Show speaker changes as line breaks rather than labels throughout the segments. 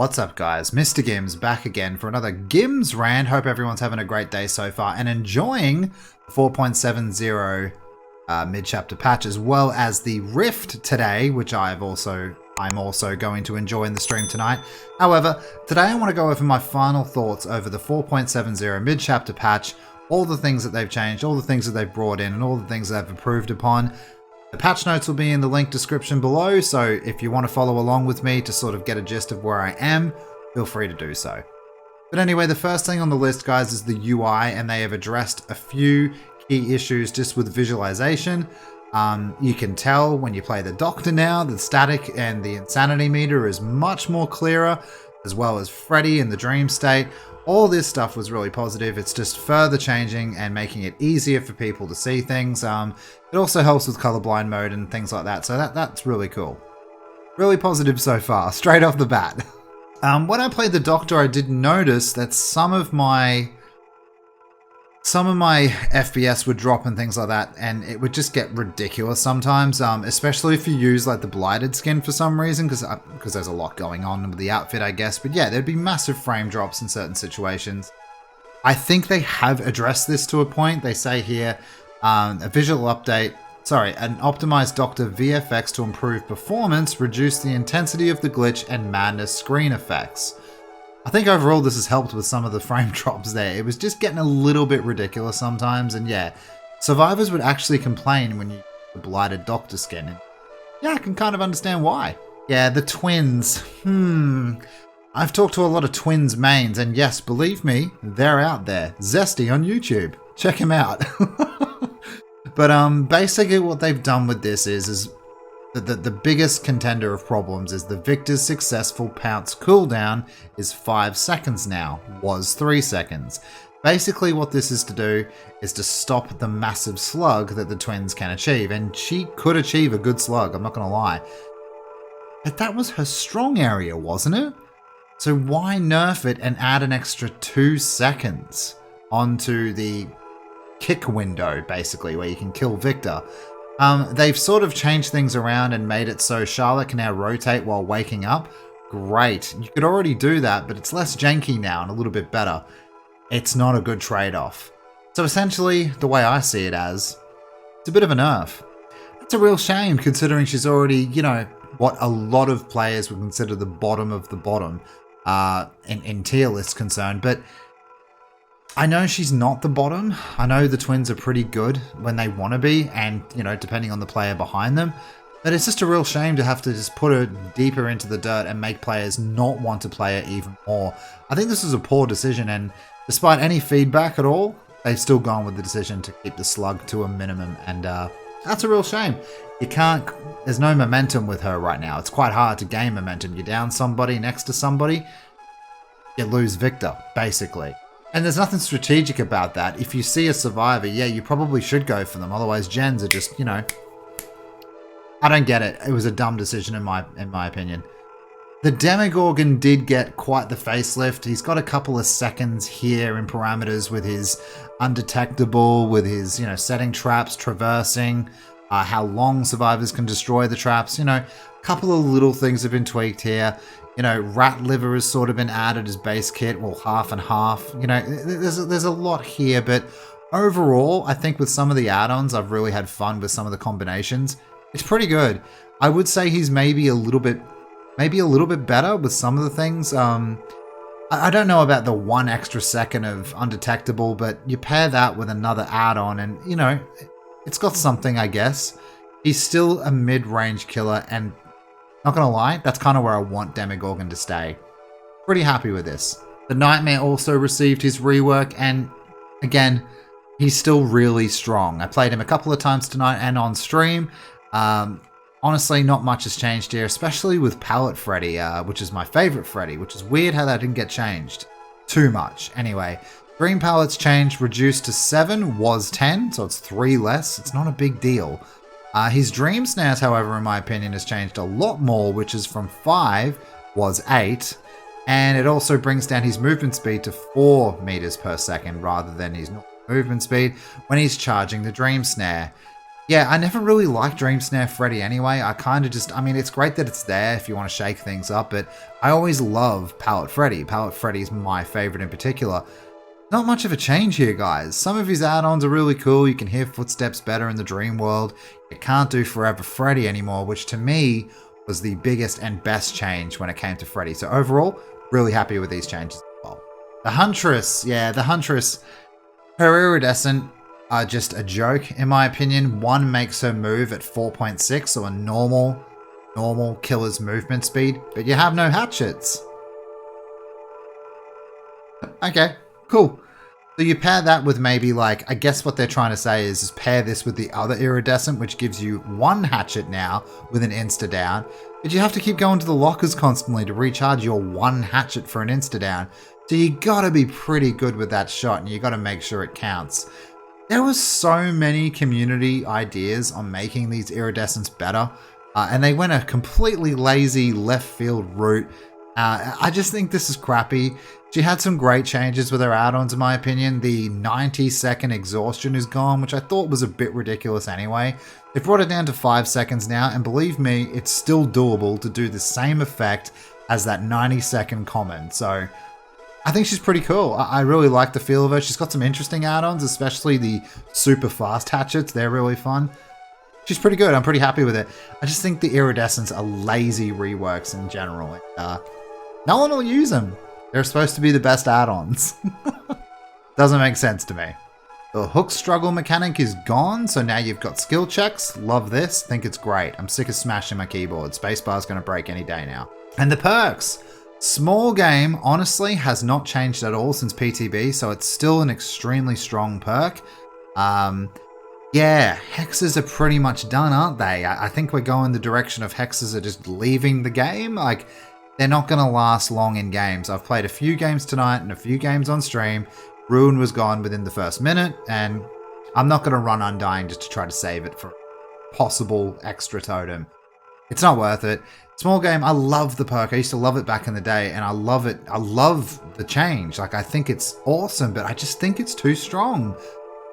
What's up guys, MrGimms back again for another GimmsRant. Hope everyone's having a great day so far and enjoying the 4.70 mid-chapter patch as well as the Rift today, which I'm also going to enjoy in the stream tonight. However, today I want to go over my final thoughts over the 4.70 mid-chapter patch, all the things that they've changed, all the things that they've brought in, and all the things that they've improved upon. The patch notes will be in the link description below, so if you want to follow along with me to sort of get a gist of where I am, feel free to do so. But anyway, the first thing on the list, guys, is the UI, and they have addressed a few key issues just with visualization. You can tell when you play the Doctor now, the static and the insanity meter is much more clearer, as well as Freddy in the dream state. All this stuff was really positive. It's just further changing and making it easier for people to see things. It also helps with colorblind mode and things like that, so that's really cool. Really positive so far, straight off the bat. When I played the Doctor, I did notice that some of my FPS would drop and things like that, and it would just get ridiculous sometimes, especially if you use like the blighted skin for some reason, because there's a lot going on with the outfit, I guess. But yeah, there'd be massive frame drops in certain situations. I think they have addressed this to a point. They say here, a visual update, an optimized Doctor VFX to improve performance, reduce the intensity of the glitch and madness screen effects. I think overall this has helped with some of the frame drops there. It was just getting a little bit ridiculous sometimes, and yeah, survivors would actually complain when you use the blighted Doctor skin. And yeah, I can kind of understand why. Yeah, the twins. I've talked to a lot of twins mains, and yes, believe me, they're out there. Zesty on YouTube. Check him out. But basically what they've done with this is the biggest contender of problems is the Victor's successful pounce cooldown is 5 seconds now, was 3 seconds. Basically what this is to do is to stop the massive slug that the twins can achieve, and she could achieve a good slug, I'm not going to lie. But that was her strong area, wasn't it? So why nerf it and add an extra 2 seconds onto the kick window, basically, where you can kill Victor? They've sort of changed things around and made it so Charlotte can now rotate while waking up. Great. You could already do that, but it's less janky now and a little bit better. It's not a good trade-off. So essentially, the way I see it as, it's a bit of a nerf. It's a real shame considering she's already, you know, what a lot of players would consider the bottom of the bottom in tier list concerned, but I know she's not the bottom. I know the twins are pretty good when they want to be, and, you know, depending on the player behind them. But it's just a real shame to have to just put her deeper into the dirt and make players not want to play her even more. I think this is a poor decision, and despite any feedback at all, they've still gone with the decision to keep the slug to a minimum, and that's a real shame. You can't, there's no momentum with her right now. It's quite hard to gain momentum. You're down somebody next to somebody, you lose Victor, basically. And there's nothing strategic about that. If you see a survivor, yeah, you probably should go for them. Otherwise, gens are just, you know, I don't get it. It was a dumb decision in my opinion. The Demogorgon did get quite the facelift. He's got a couple of seconds here in parameters with his undetectable, with his, you know, setting traps, traversing, how long survivors can destroy the traps. You know, a couple of little things have been tweaked here. You know, rat liver has sort of been added as base kit, well, half and half. You know, there's a lot here, but overall, I think with some of the add-ons, I've really had fun with some of the combinations. It's pretty good. I would say he's maybe a little bit better with some of the things. I don't know about the 1 extra second of undetectable, but you pair that with another add-on, and you know, it's got something, I guess. He's still a mid-range killer, and not gonna lie, that's kind of where I want Demogorgon to stay. Pretty happy with this. The Nightmare also received his rework, and again, he's still really strong. I played him a couple of times tonight and on stream. Honestly, not much has changed here, especially with Palette Freddy, which is my favorite Freddy, which is weird how that didn't get changed too much. Anyway, Dream Palettes changed, reduced to 7, was 10, so it's 3 less. It's not a big deal. His Dream Snares, however, in my opinion, has changed a lot more, which is from 5, was 8, and it also brings down his movement speed to 4 meters per second rather than his normal movement speed when he's charging the Dream Snare. Yeah, I never really liked Dream Snare Freddy anyway. I kind of just, I mean, it's great that it's there if you want to shake things up, but I always love Palette Freddy. Palette Freddy's my favorite in particular. Not much of a change here, guys. Some of his add-ons are really cool. You can hear footsteps better in the dream world. You can't do Forever Freddy anymore, which to me was the biggest and best change when it came to Freddy. So overall, really happy with these changes as well. The Huntress, yeah, the Huntress, her iridescent are just a joke in my opinion. One makes her move at 4.6, so a normal killer's movement speed, but you have no hatchets. Okay, cool. So you pair that with maybe like, I guess what they're trying to say is pair this with the other iridescent, which gives you one hatchet now with an insta down, but you have to keep going to the lockers constantly to recharge your one hatchet for an insta down. So you gotta be pretty good with that shot and you gotta make sure it counts. There was so many community ideas on making these iridescents better, and they went a completely lazy left field route. I just think this is crappy. She had some great changes with her add-ons in my opinion. The 90-second exhaustion is gone, which I thought was a bit ridiculous anyway. They brought it down to 5 seconds now, and believe me, it's still doable to do the same effect as that 90-second common. So I think she's pretty cool. I really like the feel of her. She's got some interesting add-ons, especially the super fast hatchets. They're really fun. She's pretty good. I'm pretty happy with it. I just think the iridescents are lazy reworks in general. No one will use them. They're supposed to be the best add-ons. Doesn't make sense to me. The hook struggle mechanic is gone, so now you've got skill checks. Love this. Think it's great. I'm sick of smashing my keyboard. Spacebar's going to break any day now. And the perks. Small game, honestly, has not changed at all since PTB, so it's still an extremely strong perk. Yeah, hexes are pretty much done, aren't they? I think we're going the direction of hexes are just leaving the game. Like, they're not going to last long in games. I've played a few games tonight and a few games on stream. Ruin was gone within the first minute, and I'm not going to run Undying just to try to save it for possible extra totem. It's not worth it. Small game, I love the perk. I used to love it back in the day, and I love it. I love the change. Like, I think it's awesome, but I just think it's too strong.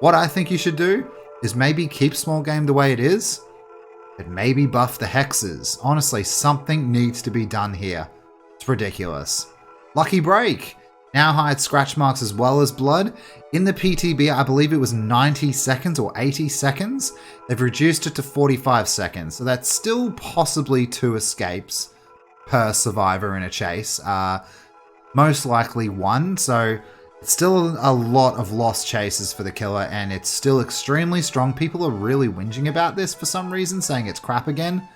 What I think you should do is maybe keep small game the way it is, but maybe buff the hexes. Honestly, something needs to be done here. It's ridiculous. Lucky break. Now hides scratch marks as well as blood. In the PTB, I believe it was 90 seconds or 80 seconds. They've reduced it to 45 seconds. So that's still possibly 2 escapes per survivor in a chase. Most likely 1. So it's still a lot of lost chases for the killer, and it's still extremely strong. People are really whinging about this for some reason, saying it's crap again.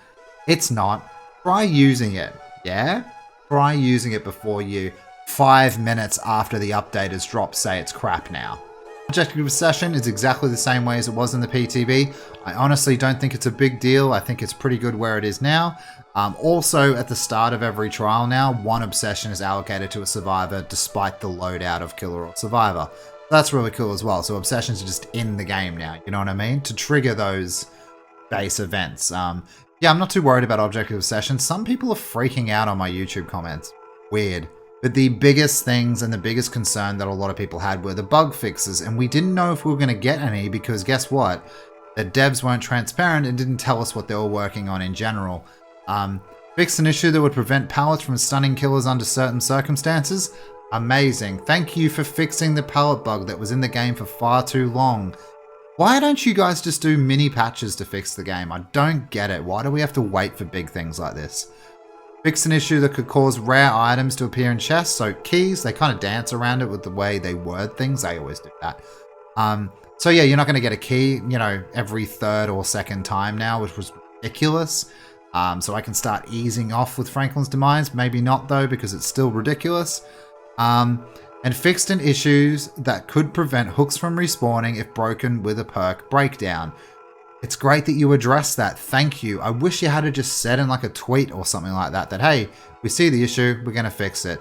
It's not. Try using it, yeah? Try using it before you 5 minutes after the update has dropped say it's crap now. Objective Session is exactly the same way as it was in the PTB. I honestly don't think it's a big deal. I think it's pretty good where it is now. Also, at the start of every trial now, 1 obsession is allocated to a survivor despite the loadout of killer or survivor. That's really cool as well. So obsessions are just in the game now, you know what I mean? To trigger those base events. Yeah, I'm not too worried about Objective Obsession. Some people are freaking out on my YouTube comments. Weird. But the biggest things and the biggest concern that a lot of people had were the bug fixes, and we didn't know if we were going to get any because guess what? The devs weren't transparent and didn't tell us what they were working on in general. Fixed an issue that would prevent pallets from stunning killers under certain circumstances. Amazing. Thank you for fixing the pallet bug that was in the game for far too long. Why don't you guys just do mini patches to fix the game? I don't get it. Why do we have to wait for big things like this? Fix an issue that could cause rare items to appear in chests. So keys, they kind of dance around it with the way they word things. They always do that. So yeah, you're not going to get a key, you know, every 3rd or 2nd time now, which was ridiculous. So I can start easing off with Franklin's Demise. Maybe not though, because it's still ridiculous. And fixed in issues that could prevent hooks from respawning if broken with a perk breakdown. It's great that you addressed that. Thank you. I wish you had just said in like a tweet or something like that, hey, we see the issue, we're going to fix it.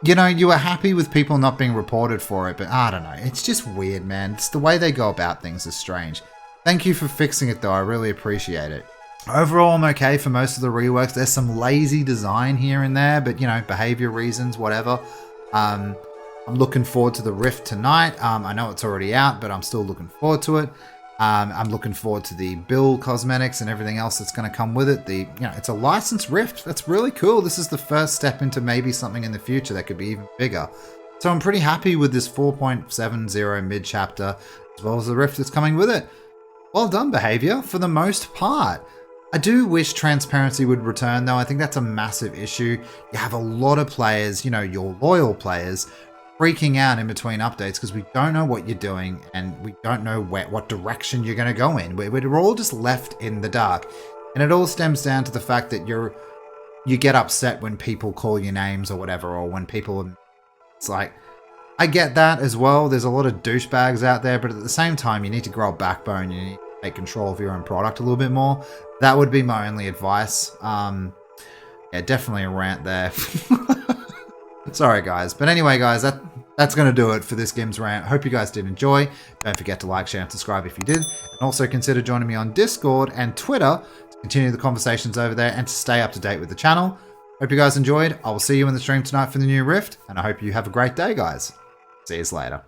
You know, you were happy with people not being reported for it, but I don't know. It's just weird, man. It's the way they go about things is strange. Thank you for fixing it though. I really appreciate it. Overall, I'm okay for most of the reworks. There's some lazy design here and there, but you know, behavior reasons, whatever. I'm looking forward to the Rift tonight. I know it's already out, but I'm still looking forward to it. I'm looking forward to the build cosmetics and everything else that's going to come with it. It's a licensed Rift. That's really cool. This is the first step into maybe something in the future that could be even bigger. So I'm pretty happy with this 4.70 mid chapter, as well as the Rift that's coming with it. Well done, Behavior, for the most part. I do wish transparency would return, though. I think that's a massive issue. You have a lot of players, your loyal players, freaking out in between updates because we don't know what you're doing and we don't know what direction you're going to go in. We're all just left in the dark. And it all stems down to the fact that you get upset when people call you names or whatever, or when people... It's like, I get that as well. There's a lot of douchebags out there, but at the same time, you need to grow a backbone. You need to take control of your own product a little bit more. That would be my only advice. Yeah, definitely a rant there. Sorry, guys. But anyway, guys, that's going to do it for this GimmsRant. Hope you guys did enjoy. Don't forget to like, share, and subscribe if you did. And also consider joining me on Discord and Twitter to continue the conversations over there and to stay up to date with the channel. Hope you guys enjoyed. I will see you in the stream tonight for the new Rift. And I hope you have a great day, guys. See you later.